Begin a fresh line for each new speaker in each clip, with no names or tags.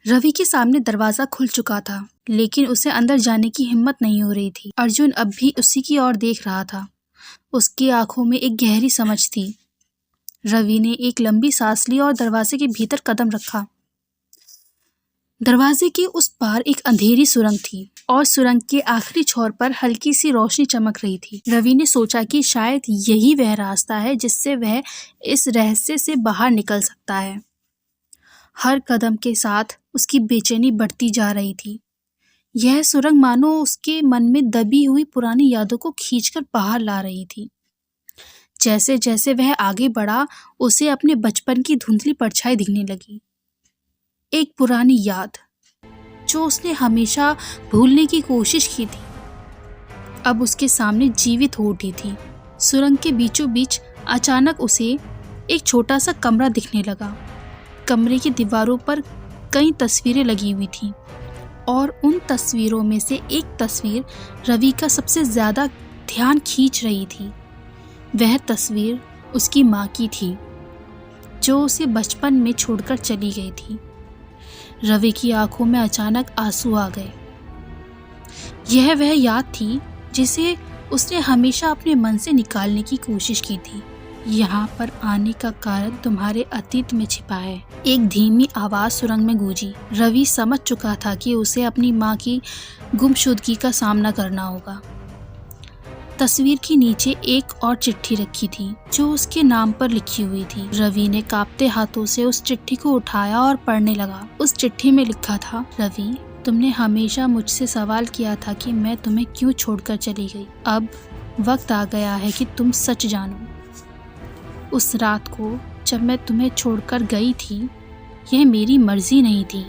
रवि के सामने दरवाजा खुल चुका था, लेकिन उसे अंदर जाने की हिम्मत नहीं हो रही थी। अर्जुन अब भी उसी की ओर देख रहा था। उसकी आंखों में एक गहरी समझ थी। रवि ने एक लंबी सांस ली और दरवाजे के भीतर कदम रखा। दरवाजे के उस पार एक अंधेरी सुरंग थी और सुरंग के आखिरी छोर पर हल्की सी रोशनी चमक रही थी। रवि ने सोचा कि शायद यही वह रास्ता है जिससे वह इस रहस्य से बाहर निकल सकता है। हर कदम के साथ उसकी बेचैनी बढ़ती जा रही थी। यह सुरंग मानो उसके मन में दबी हुई पुरानी यादों को खींचकर बाहर ला रही थी। जैसे जैसे वह आगे बढ़ा, उसे अपने बचपन की धुंधली परछाई दिखने लगी। एक पुरानी याद जो उसने हमेशा भूलने की कोशिश की थी, अब उसके सामने जीवित हो उठी थी। सुरंग के बीचों बीच अचानक उसे एक छोटा सा कमरा दिखने लगा। कमरे की दीवारों पर कई तस्वीरें लगी हुई थीं और उन तस्वीरों में से एक तस्वीर रवि का सबसे ज़्यादा ध्यान खींच रही थी। वह तस्वीर उसकी माँ की थी, जो उसे बचपन में छोड़कर चली गई थी। रवि की आंखों में अचानक आंसू आ गए। यह वह याद थी जिसे उसने हमेशा अपने मन से निकालने की कोशिश की थी। यहाँ पर आने का कारण तुम्हारे अतीत में छिपा है, एक धीमी आवाज सुरंग में गूंजी। रवि समझ चुका था कि उसे अपनी माँ की गुमशुदगी का सामना करना होगा। तस्वीर के नीचे एक और चिट्ठी रखी थी जो उसके नाम पर लिखी हुई थी। रवि ने कांपते हाथों से उस चिट्ठी को उठाया और पढ़ने लगा। उस चिट्ठी में लिखा था, रवि, तुमने हमेशा मुझसे सवाल किया था कि मैं तुम्हें क्यों छोड़कर चली गई। अब वक्त आ गया है कि तुम सच जानो। उस रात को जब मैं तुम्हें छोड़कर गई थी, यह मेरी मर्जी नहीं थी।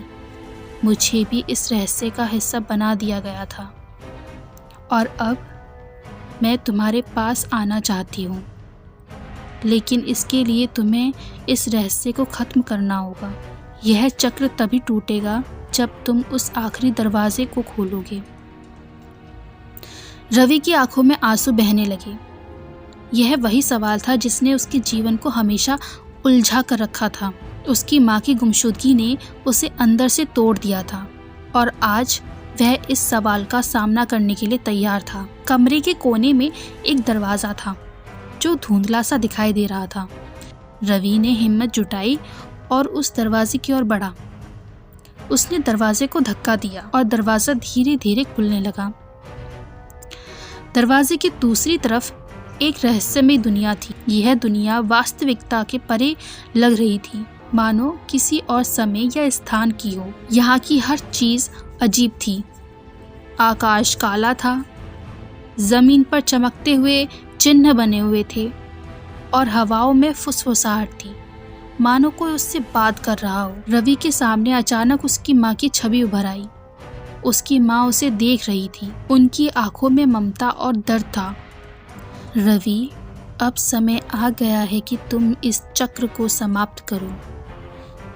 मुझे भी इस रहस्य का हिस्सा बना दिया गया था और अब मैं तुम्हारे पास आना चाहती हूँ, लेकिन इसके लिए तुम्हें इस रहस्य को ख़त्म करना होगा। यह चक्र तभी टूटेगा जब तुम उस आखिरी दरवाजे को खोलोगे। रवि की आंखों में आंसू बहने लगे। यह वही सवाल था जिसने उसके जीवन को हमेशा उलझा कर रखा था। उसकी माँ की गुमशुदगी ने उसे अंदर से तोड़ दिया था और आज वह इस सवाल का सामना करने के लिए तैयार था। कमरे के कोने में एक दरवाज़ा था जो धुंधला सा दिखाई दे रहा था। रवि ने हिम्मत जुटाई और उस दरवाजे की ओर बढ़ा। उसने दरवाजे को धक्का दिया और दरवाज़ा धीरे धीरे खुलने लगा। दरवाजे की दूसरी तरफ एक रहस्यमय दुनिया थी। यह दुनिया वास्तविकता के परे लग रही थी, मानो किसी और समय या स्थान की हो। यहाँ की हर चीज़ अजीब थी। आकाश काला था, जमीन पर चमकते हुए चिन्ह बने हुए थे और हवाओं में फुसफुसाहट थी, मानो कोई उससे बात कर रहा हो। रवि के सामने अचानक उसकी माँ की छवि उभर आई। उसकी माँ उसे देख रही थी। उनकी आंखों में ममता और दर्द था। रवि, अब समय आ गया है कि तुम इस चक्र को समाप्त करो।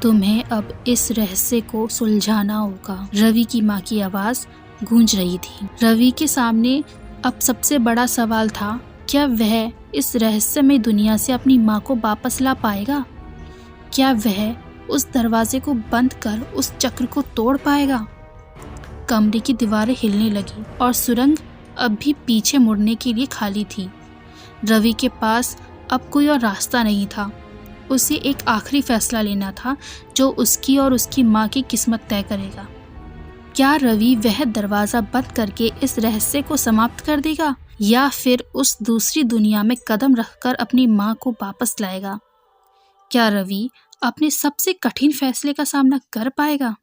तुम्हें अब इस रहस्य को सुलझाना होगा। रवि की माँ की आवाज़ गूंज रही थी। रवि के सामने अब सबसे बड़ा सवाल था, क्या वह इस रहस्यमय दुनिया से अपनी माँ को वापस ला पाएगा? क्या वह उस दरवाजे को बंद कर उस चक्र को तोड़ पाएगा? कमरे की दीवारें हिलने लगी और सुरंग अब भी पीछे मुड़ने के लिए खाली थी। रवि के पास अब कोई और रास्ता नहीं था। उसे एक आखिरी फैसला लेना था जो उसकी और उसकी माँ की किस्मत तय करेगा। क्या रवि वह दरवाज़ा बंद करके इस रहस्य को समाप्त कर देगा या फिर उस दूसरी दुनिया में कदम रखकर अपनी माँ को वापस लाएगा? क्या रवि अपने सबसे कठिन फैसले का सामना कर पाएगा?